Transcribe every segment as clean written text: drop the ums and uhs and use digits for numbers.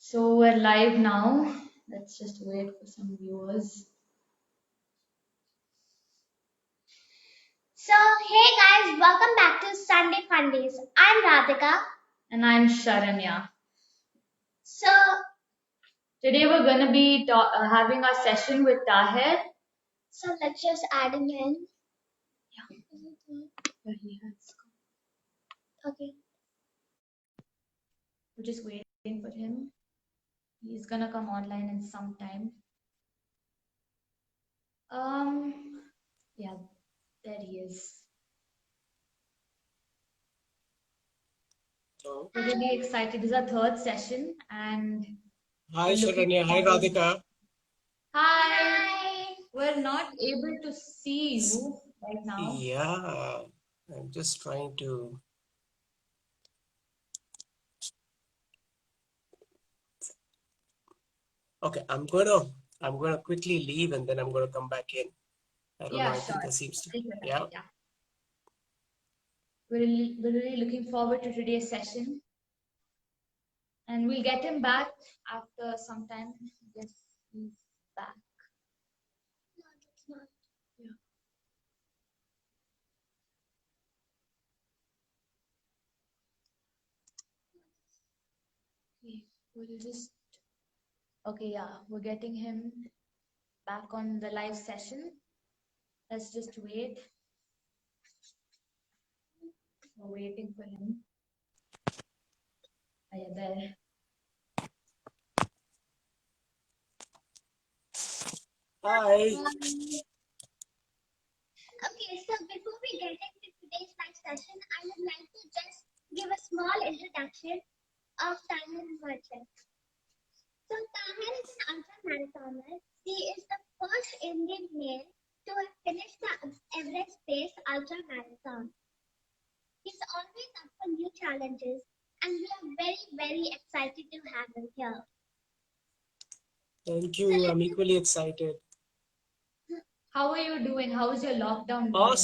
So we're live now. Let's just wait for some viewers. So, hey guys, welcome back to Sunday Fun Days. I'm Radhika. And I'm Sharanya. So, Today we're going to be having our session with Taher. let's just add him in. Where he has gone. Okay. We're just waiting for him. He's going to come online in some time. Yeah, there he is. We're really excited. This is our third session and Hi Sharanya, hi Radhika. Hi. We're not able to see you right now. Yeah, I'm just trying to. Okay, I'm gonna quickly leave and then I'm gonna come back in. I don't know. I think there seems to. Yeah. We're really looking forward to today's session. And we'll get him back after some time. Yes, he's back. No, that's not. Yeah. Okay, we'll just. Okay, yeah, we're getting him back on the live session. Let's just wait. We're waiting for him. Are you there? Hi. Okay, so before we get into today's live session, I would like to just give a small introduction of Taher Merchant. So, Taher is an ultra marathoner. He is the first Indian male to have finished the Everest Base Ultra Marathon. He's always up for new challenges, and we are very, very excited to have him here. Thank you. I'm equally excited. How are you doing? How is your lockdown going?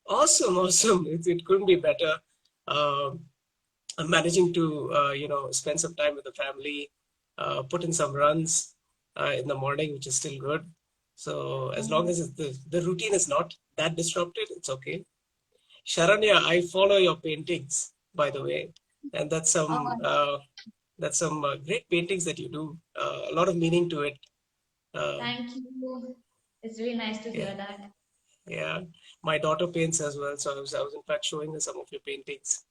Awesome. It couldn't be better. I'm managing to spend some time with the family, put in some runs in the morning, which is still good. So as long as the routine is not that disrupted, it's okay. Sharanya, I follow your paintings, by the way, and that's some great paintings that you do. A lot of meaning to it. Thank you. It's really nice to hear that. Yeah, my daughter paints as well, so I was in fact showing her some of your paintings.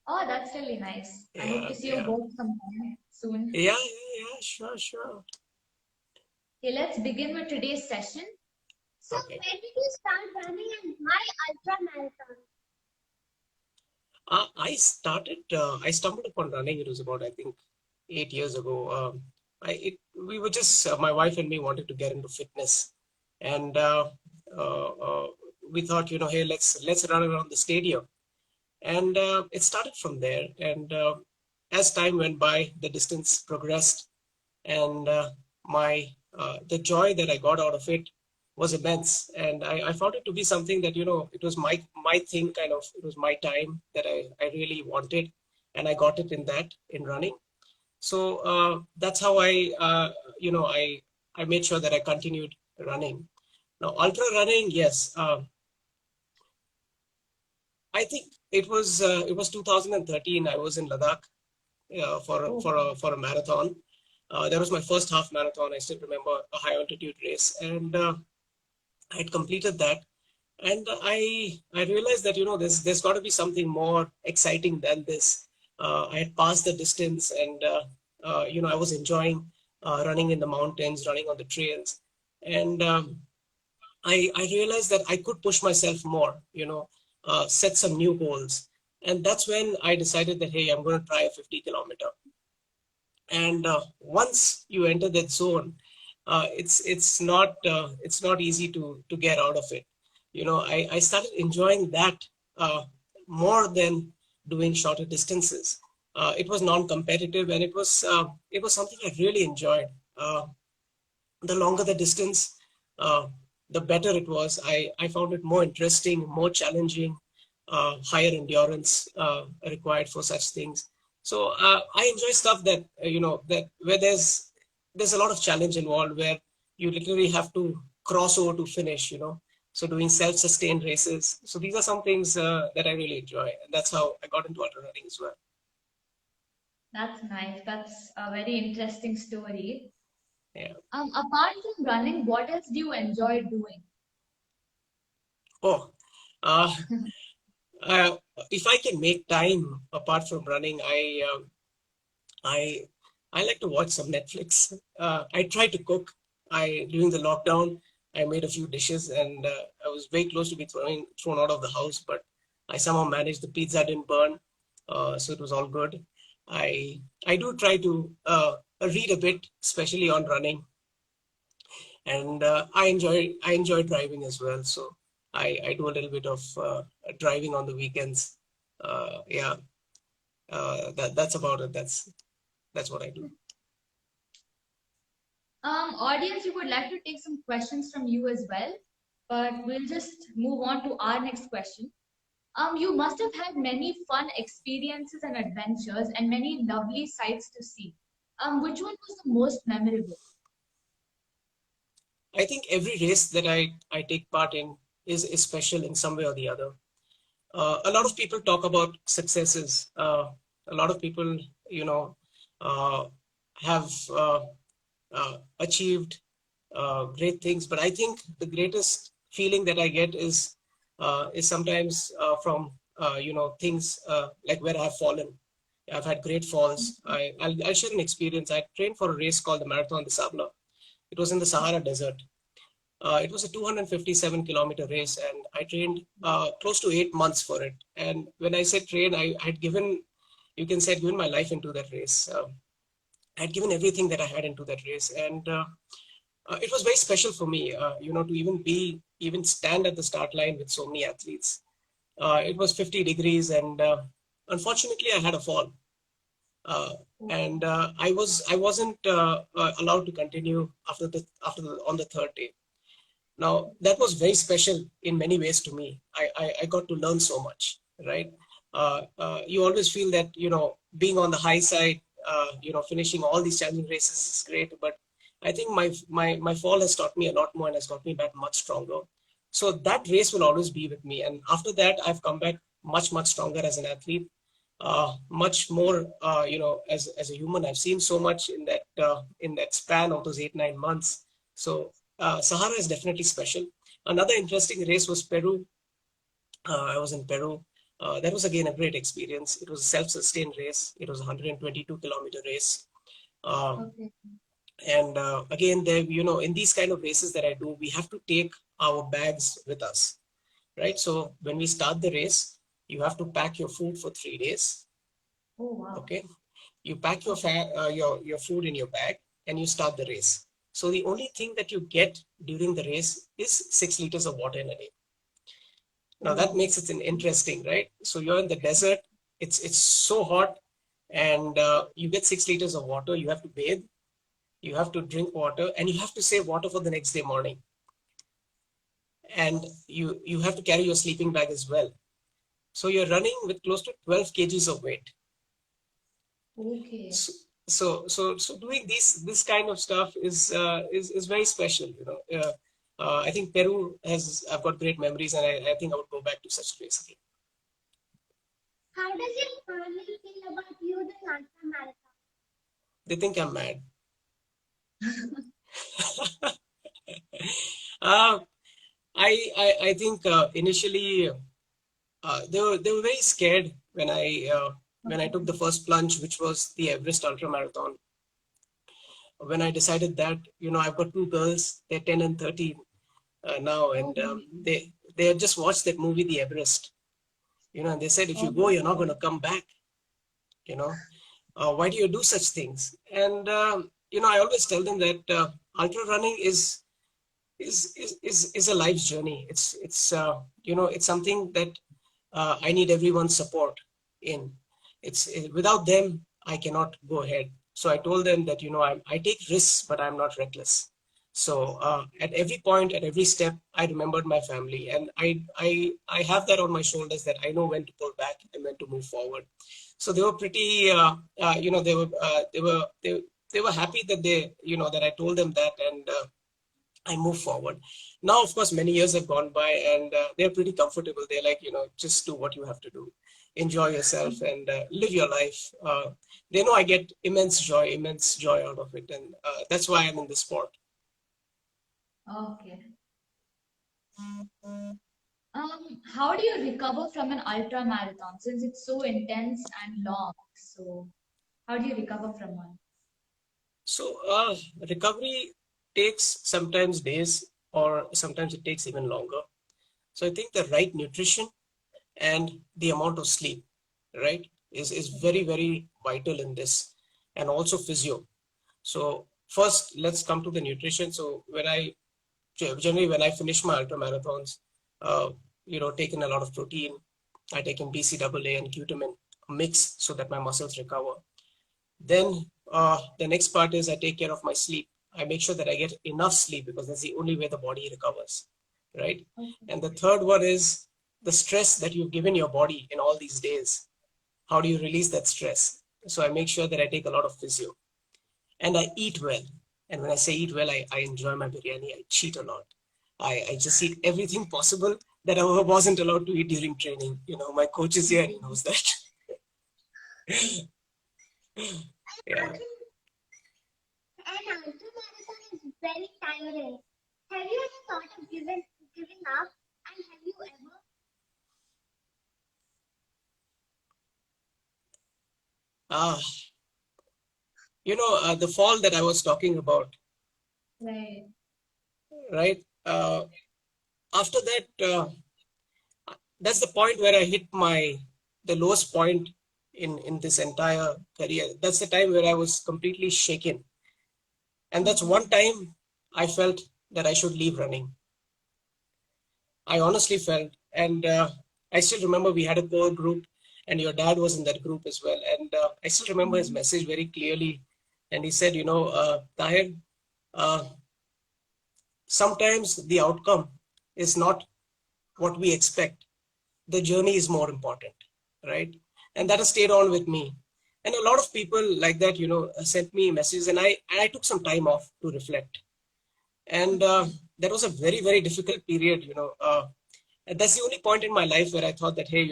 Oh, that's really nice. I hope to see your Yeah. work sometime soon. Yeah, sure. Okay, let's begin with today's session. So, Okay. where did you start running and why ultra marathon? I stumbled upon running. It was about, I think, 8 years ago. We were just, my wife and me wanted to get into fitness. And we thought, hey, let's run around the stadium. And it started from there. And as time went by, the distance progressed. And the joy that I got out of it was immense, and I found it to be something that it was my thing, kind of. It was my time that I really wanted, and I got it in running. So that's how I made sure that I continued running. Now ultra running, yes, I think it was 2013. I was in Ladakh for a marathon. That was my first half marathon. I still remember, a high altitude race, and I had completed that. And I realized that there's got to be something more exciting than this. I had passed the distance, and I was enjoying running in the mountains, running on the trails, and I realized that I could push myself more. Set some new goals, and that's when I decided that, hey, I'm going to try a 50 kilometer. And once you enter that zone, it's not easy to get out of it. I started enjoying that more than doing shorter distances. It was non-competitive, and it was something I really enjoyed. The longer the distance, the better it was. I found it more interesting, more challenging, higher endurance required for such things. So I enjoy stuff that that where there's a lot of challenge involved, where you literally have to cross over to finish. So doing self-sustained races. So these are some things that I really enjoy, and that's how I got into ultra running as well. That's nice. That's a very interesting story. Yeah. Apart from running, what else do you enjoy doing? Oh, uh, uh, if I can make time apart from running, I I like to watch some Netflix. I try to cook. I During the lockdown, I made a few dishes, and I was very close to be thrown out of the house, but I somehow managed. The pizza didn't burn, so it was all good. I do try to read a bit, especially on running, and I enjoy driving as well. So I do a little bit of driving on the weekends. Yeah, that's about it. That's what I do. Audience, we would like to take some questions from you as well, but we'll just move on to our next question. You must have had many fun experiences and adventures and many lovely sights to see. Which one was the most memorable? I think every race that I take part in is special in some way or the other. A lot of people talk about successes. A lot of people, you know, uh, have achieved great things, but I think the greatest feeling that I get is sometimes from things like where I've fallen. I've had great falls. I'll share an experience. I trained for a race called the Marathon de Sable. It was in the Sahara Desert. It was a 257-kilometer race, and I trained close to 8 months for it. And when I said train, I had given, you can say, I'd given my life into that race. I had given everything that I had into that race, and it was very special for me, to even stand at the start line with so many athletes. It was 50 degrees, and unfortunately, I had a fall, and I wasn't allowed to continue on the third day. Now, that was very special in many ways to me. I got to learn so much, right? You always feel that, being on the high side, finishing all these challenging races is great. But I think my fall has taught me a lot more and has got me back much stronger. So that race will always be with me. And after that, I've come back much, much stronger as an athlete, much more, as a human. I've seen so much in that span of those 8, 9 months. So Sahara is definitely special. Another interesting race was Peru. I was in Peru. That was again a great experience. It was a self-sustained race. It was a 122-kilometer race. Um, Okay. and again, there, in these kind of races that I do, we have to take our bags with us, right? So when we start the race, you have to pack your food for 3 days. Oh, wow. Okay, you pack your food in your bag and you start the race. So the only thing that you get during the race is 6 liters of water in a day. Now that makes it interesting, right? So you're in the desert. It's so hot, and you get 6 liters of water. You have to bathe. You have to drink water, and you have to save water for the next day morning. And you have to carry your sleeping bag as well. So you're running with close to 12 kgs of weight. Okay. So doing this kind of stuff is very special. I think Peru I've got great memories, and I think I would go back to such place again. How does your family feel about you doing ultra marathon? They think I'm mad. uh, I think initially they were very scared when I took the first plunge, which was the Everest ultra marathon. When I decided that, I've got two girls, they're 10 and 13 now, and they had just watched that movie, The Everest, and they said, if you go, you're not going to come back. Why do you do such things? And I always tell them that ultra running is a life's journey. It's something that I need everyone's support in. Without them, I cannot go ahead. So I told them that I take risks, but I'm not reckless. So at every point, at every step, I remembered my family, and I have that on my shoulders, that I know when to pull back and when to move forward. So they were pretty, they were happy that that I told them that, and I move forward. Now, of course, many years have gone by, and they're pretty comfortable. They're like, just do what you have to do, enjoy yourself, and live your life. They know I get immense joy out of it, and that's why I'm in the sport. Okay. How do you recover from an ultra marathon since it's so intense and long? So, how do you recover from one? So, recovery takes sometimes days, or sometimes it takes even longer. So, I think the right nutrition and the amount of sleep, right, is very vital in this, and also physio. So first, let's come to the nutrition. So generally when I finish my ultra marathons, uh, taking a lot of protein, I take in BCAA and glutamine mix so that my muscles recover. Then the next part is I take care of my sleep. I make sure that I get enough sleep because that's the only way the body recovers, right? Okay. And the third one is the stress that you've given your body in all these days. How do you release that stress? So I make sure that I take a lot of physio and I eat well. And when I say eat well, I enjoy my biryani. I cheat a lot. I just eat everything possible that I wasn't allowed to eat during training. My coach is here and he knows that. Yeah. An ultramarathon is very tiring. Have you ever thought of giving up? And have you ever? Ah, the fall that I was talking about, Right. right? After that, that's the point where I hit the lowest point in this entire career. That's the time where I was completely shaken. And that's Okay. one time I felt that I should leave running. I honestly felt, and I still remember we had a core group, and your dad was in that group as well. And I still remember his Mhm. message very clearly. And he said, Taher, uh, sometimes the outcome is not what we expect. The journey is more important, right? And that has stayed on with me. And a lot of people like that, sent me messages, and I took some time off to reflect. And that was a very difficult period. And that's the only point in my life where I thought that, hey,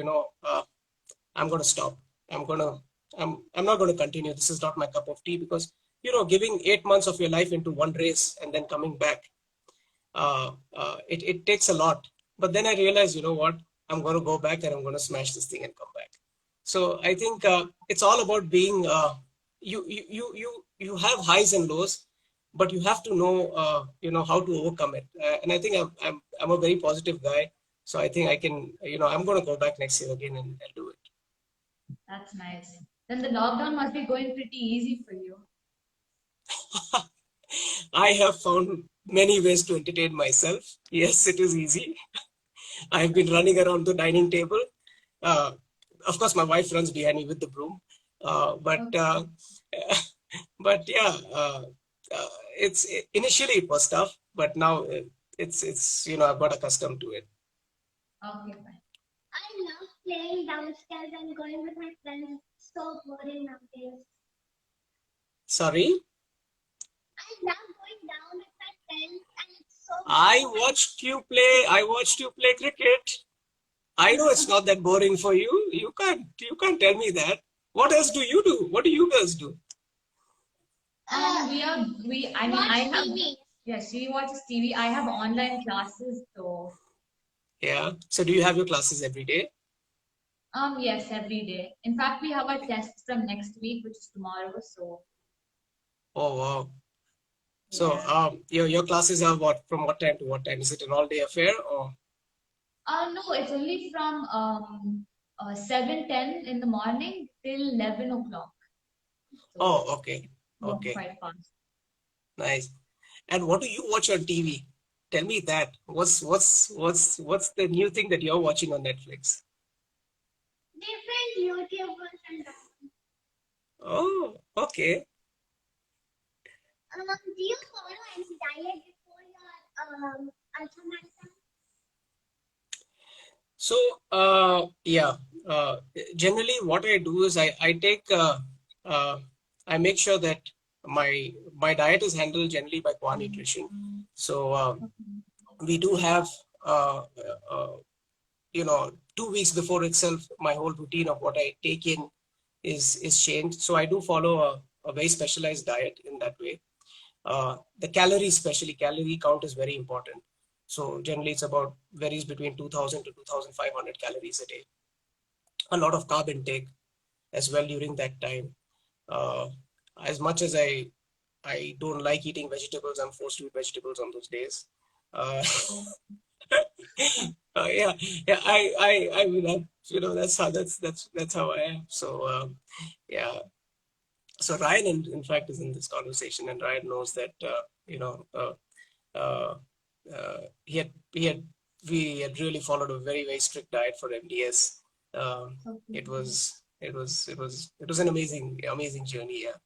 I'm going to stop. I'm going to, I'm not going to continue. This is not my cup of tea because, giving 8 months of your life into one race and then coming back, it takes a lot. But then I realized, you know what, I'm going to go back and I'm going to smash this thing and come back. So I think it's all about being, you have highs and lows, but you have to know, how to overcome it. And I think I'm a very positive guy. So I think I can, I'm going to go back next year again and do it. That's nice. Then the lockdown must be going pretty easy for you. I have found many ways to entertain myself. Yes, it is easy. I've been running around the dining table. Uh, of course, my wife runs behind me with the broom. Uh, but Okay. uh, but yeah, it's initially it was tough, but now it's I've got accustomed to it. Okay, fine. I love playing downstairs and going with my friends. It's so boring nowadays. Sorry, I love going down with my friends and it's so I boring. watched you play. I watched you play cricket. I know it's not that boring for you. You can't tell me that. What else do you do? What do you girls do? We are we. I mean, Watch I have. TV. Yeah, she watches TV. I have online classes, so Yeah. So do you have your classes every day? yes, every day. In fact, we have our tests from next week, which is tomorrow. So Oh wow. So yeah. your classes are what from what time to what time? Is it an all day affair or? No, it's only from 7:10 in the morning till 11 o'clock. So Oh, okay. going Okay. quite fast. Nice. And what do you watch on TV? Tell me that. What's the new thing that you're watching on Netflix? Different YouTubers and Oh, okay. do you follow any diet before your ultramarathon? So, yeah. uh, generally what I do is I take uh, I make sure that my diet is handled generally by Qua Nutrition. So we do have uh, uh, 2 weeks before itself, my whole routine of what I take in is changed. So I do follow a very specialized diet in that way. The calories, especially calorie count, is very important. So generally, it's about varies between 2,000 to 2,500 calories a day. A lot of carb intake as well during that time. Uh, as much as I don't like eating vegetables, I'm forced to eat vegetables on those days. Uh, yeah, yeah. I mean, that's that's how I am. So yeah. So Ryan, in fact, is in this conversation, and Ryan knows that uh, he had we had really followed a very strict diet for MDS. Okay. It was an amazing journey. Yeah,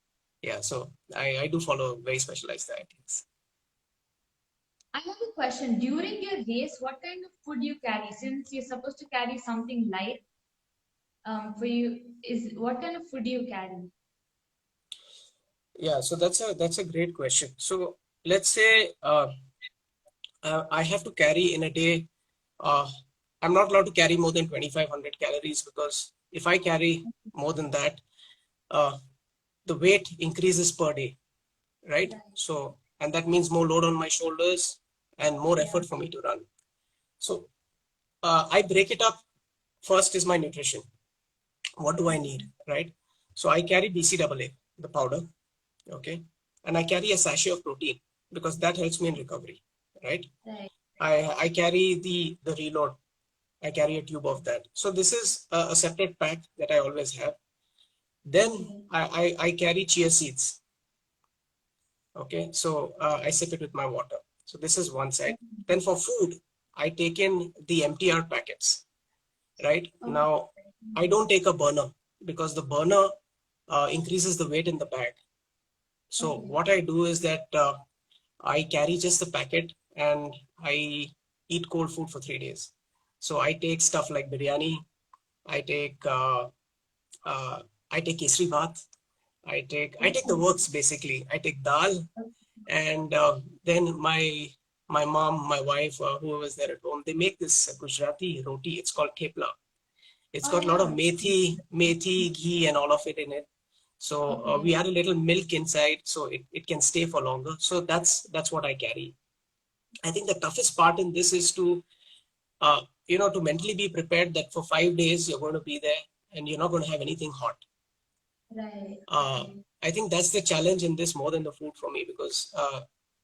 yeah. So I do follow a very specialized diet. Yes. I have a question. During your race, what kind of food you carry? Since you're supposed to carry something light, for you, is what kind of food do you carry? Yeah. So that's a great question. So let's say I have to carry in a day. Uh, I'm not allowed to carry more than 2,500 calories, because if I carry more than that, uh, the weight increases per day, right? Right. So, and that means more load on my shoulders and more Yeah. effort for me to run. So, I break it up. First is my nutrition. What do I Okay. need, right? So I carry BCAA, the powder, okay, and I carry a sachet of protein because that helps me in recovery, right? Right. I carry the reload. I carry a tube of that. So this is a separate pack that I always have. Then Okay. I carry chia seeds. Okay, so I sip it with my water. So this is one side. Then for food, I take in the MTR packets, right? Okay. Now, I don't take a burner because the burner increases the weight in the bag. So Okay. what I do is that I carry just the packet and I eat cold food for 3 days. So I take stuff like biryani. I take uh, uh, I take kesri bhat. I take the Okay. works basically. I take dal, Okay. and then my mom, my wife, whoever was there at home, they make this Gujarati roti. It's called kepla. It's Oh got a lot of yeah. methi, ghee, and all of it in it. So we Okay. add a little milk inside, so it can stay for longer. So that's what I carry. I think the toughest part in this is to mentally be prepared that for 5 days you're going to be there and you're not going to have anything hot. Right. uh, Okay. I think that's the challenge in this more than the food for me, because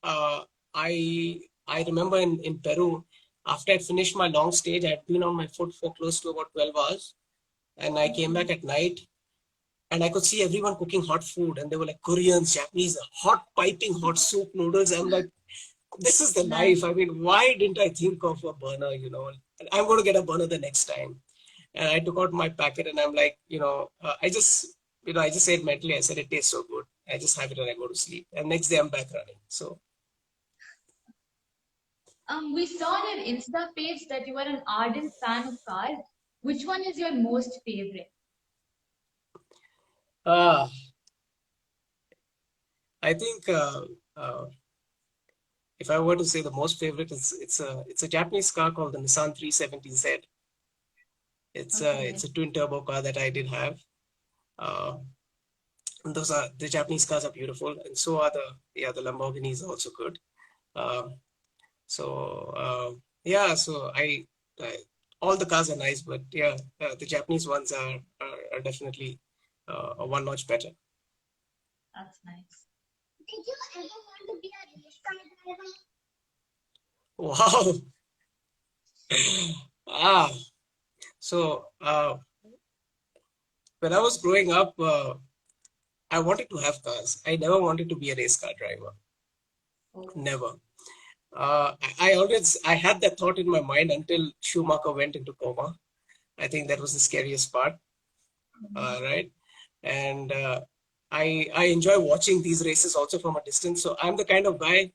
I remember in Peru, after I finished my long stage, I'd been on my foot for close to about 12 hours, and I came Okay. back at night, and I could see everyone cooking hot food, and they were like Koreans, Japanese, hot piping hot soup noodles. I'm like, this is the Right. life. I mean, why didn't I think of a burner? I'm going to get a burner the next time. And I took out my packet and I'm like, I just said mentally, I said, it tastes so good. I just have it and I go to sleep. And next day I'm back running. So, We saw on your Insta page that you are an ardent fan of cars. Which one is your most favorite? uh, I think uh, if I were to say the most favorite, it's a Japanese car called the Nissan 370Z. It's Okay. a twin turbo car that I did have. Uh, and those are the Japanese cars are beautiful, and so are the Lamborghinis are also good. Um, So yeah, so I all the cars are nice, but yeah, the Japanese ones are definitely a one notch better. That's nice. Did you ever want to be a race car driver? Wow. ah, so when I was growing up, I wanted to have cars. I never wanted to be a race car driver. Oh. Never. I had that thought in my mind until Schumacher went into coma. I think that was the scariest part, right? And I enjoy watching these races also from a distance. So I'm the kind of guy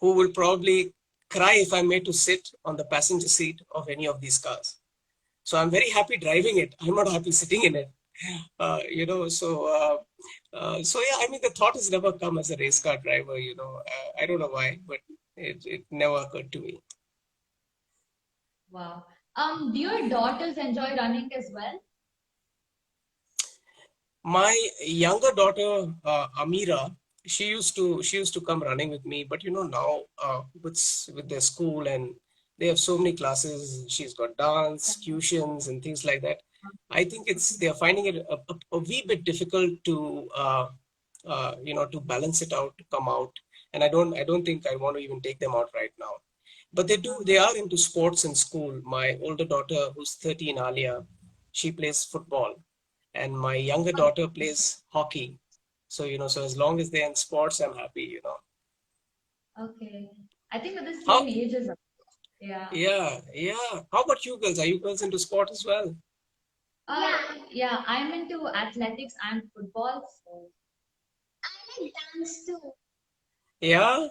who will probably cry if I'm made to sit on the passenger seat of any of these cars. So I'm very happy driving it. I'm not happy sitting in it. So yeah, I mean, the thought has never come as a race car driver. I don't know why, but it never occurred to me. Wow. Do your daughters enjoy running as well? My younger daughter, Amira, she used to come running with me, but now with their school and they have so many classes. She's got dance, tuitions, and things like that. I think they're finding it a wee bit difficult to balance it out, to come out. And I don't think I want to even take them out right now. But they are into sports in school. My older daughter, who's 13, Alia, she plays football, and my younger daughter plays hockey. So as long as they're in sports, I'm happy. Okay. I think we're the same How, ages. Yeah. yeah, yeah. How about you girls? Are you girls into sport as well? Yeah, I'm into athletics and football. So I like dance too. Yeah,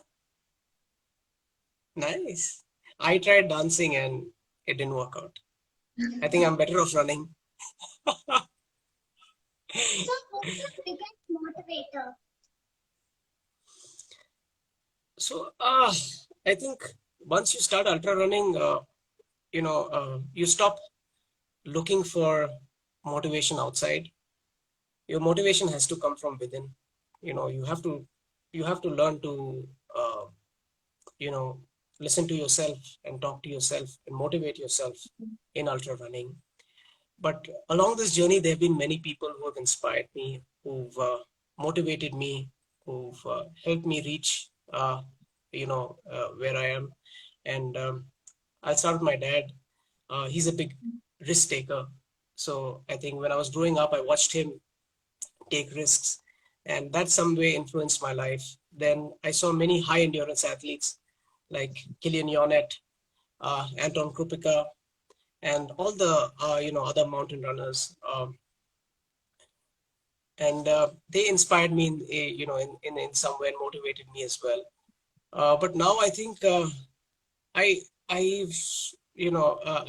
nice. I tried dancing and it didn't work out. I think I'm better off running. So who's your biggest motivator? So, I think once you start ultra running, you stop looking for motivation outside. Your motivation has to come from within. You have to learn to, uh, you know, listen to yourself and talk to yourself and motivate yourself in ultra running. But along this journey, there have been many people who have inspired me, who've motivated me, who've helped me reach, where I am. And I'll start with my dad. He's a big risk taker. So I think when I was growing up, I watched him take risks, and that some way influenced my life. Then I saw many high endurance athletes like Kilian Jornet, Anton Krupika, and all the other mountain runners. And they inspired me in some way and motivated me as well. But now I think I I've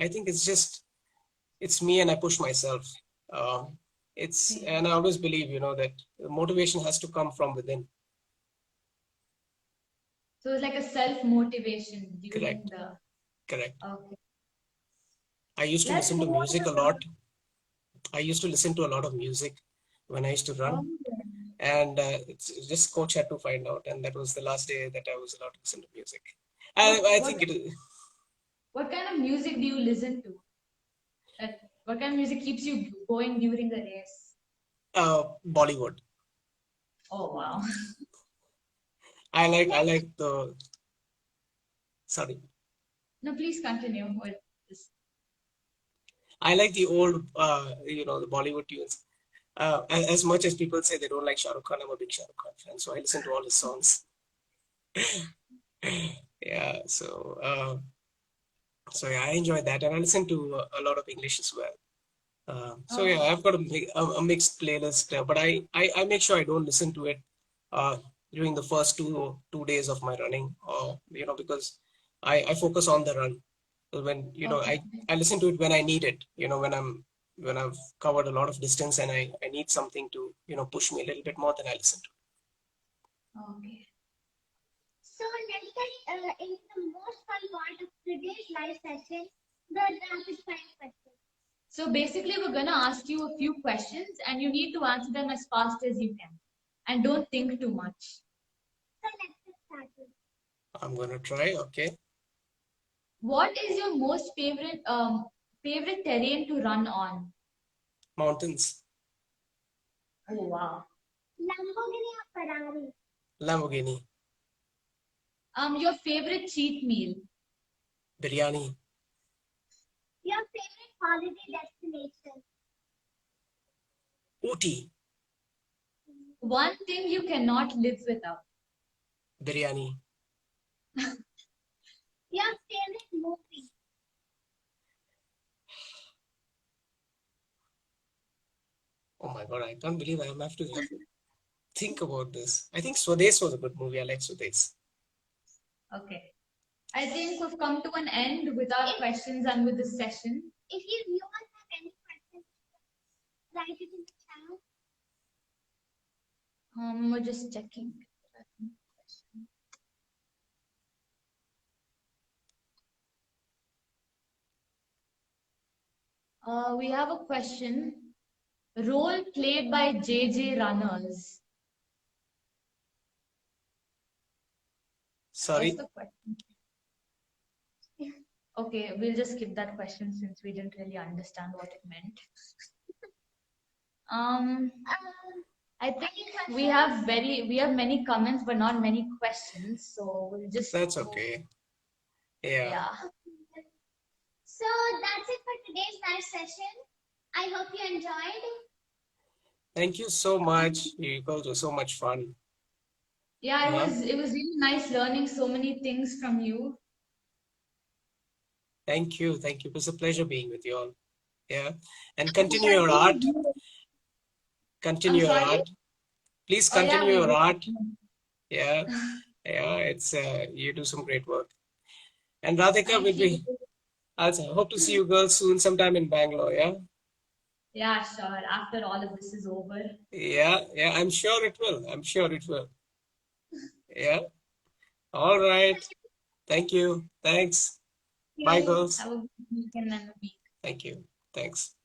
I think it's me, and I push myself. It's okay. and I always believe that motivation has to come from within. So it's like a self motivation during Correct, the. correct. Okay. I used to Let's listen to move on to music a some. lot. I used to listen to a lot of music when I used to Oh, run, and it's just coach had to find out, and that was the last day that I was allowed to listen to music. what I what think it is what kind of music do you listen to? What kind of music keeps you going during the race? Bollywood. Oh wow. I like the sorry. No, please continue with this. I like the old the Bollywood tunes. As much as people say they don't like Shah Rukh Khan, I'm a big Shah Rukh Khan fan, so I listen to all his songs. Yeah, so yeah, I enjoy that, and I listen to a lot of English as well. So yeah, Okay. I've got a mixed playlist, but I make sure I don't listen to it uh, during the first two days of my running, or because I focus on the run. So when Okay. I listen to it when I need it. When I've covered a lot of distance and I need something to push me a little bit more, then I listen to Okay. So let's get into the most fun part of today's live session, the rapid fire question. So basically, we're gonna ask you a few questions, and you need to answer them as fast as you can, and don't think too much. So let's get started. it. I'm gonna try. Okay, What is your most favorite terrain to run on? mountains, Oh wow. Lamborghini or Ferrari? Lamborghini, Your favorite cheat meal? biryani, Your favorite holiday destination? Ooty, One thing you cannot live without. biryani. Your favorite movie? Oh my God, I can't believe I have to think about this. I think Swades was a good movie. I like Swades. Okay. I think we've come to an end with our questions and with this session. If you all have any questions, write it in the chat. We're just checking. We have a question. Role played by JJ Runners. Sorry. What's the question? Okay, we'll just skip that question since we didn't really understand what it meant. I think we have many comments but not many questions, so we'll just That's okay. Yeah. So that's it for today's live session. I hope you enjoyed. Thank you so much. You girls were so much fun. Yeah, it was really nice learning so many things from you. Thank you. Thank you. It was a pleasure being with you all. Yeah. And continue your art. Continue your sorry? art. Please Oh yeah, continue we your will. art. Yeah. Yeah. It's you do some great work. And Radhika will Thank you. be. I hope to see you girls soon, sometime in Bangalore. Yeah. Yeah, sure. After all of this is over. Yeah. Yeah. I'm sure it will. I'm sure it will. Yeah. All right. Thank you. Thanks. Bye, girls. Have a good weekend and a week. Thank you. Thanks.